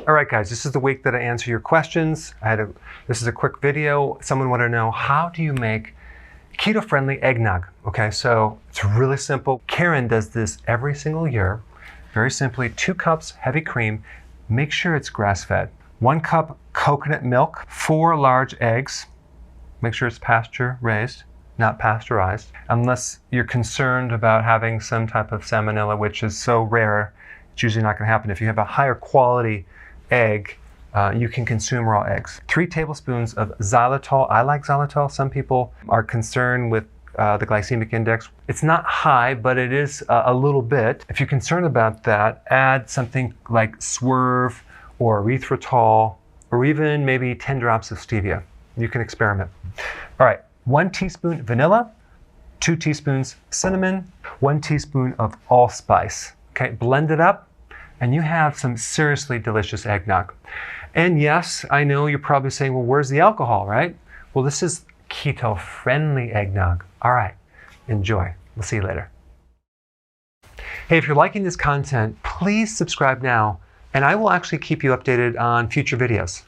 All right, guys, this is the week that I answer your questions. This is a quick video. Someone wanted to know, how do you make keto-friendly eggnog? Okay, so it's really simple. Karen does this every single year. Very simply, 2 cups heavy cream. Make sure it's grass-fed. 1 cup coconut milk, 4 large eggs. Make sure it's pasture-raised, not pasteurized, unless you're concerned about having some type of salmonella, which is so rare, it's usually not going to happen. If you have a higher quality egg, you can consume raw eggs. 3 tablespoons of xylitol. I like xylitol. Some people are concerned with the glycemic index. It's not high, but it is a little bit. If you're concerned about that, add something like Swerve or erythritol, or even maybe 10 drops of stevia. You can experiment. All right, 1 teaspoon vanilla, 2 teaspoons cinnamon, 1 teaspoon of allspice. Okay, blend it up, and you have some seriously delicious eggnog. And yes, I know you're probably saying, well, where's the alcohol, right? Well, this is keto-friendly eggnog. All right, enjoy. We'll see you later. Hey, if you're liking this content, please subscribe now, and I will actually keep you updated on future videos.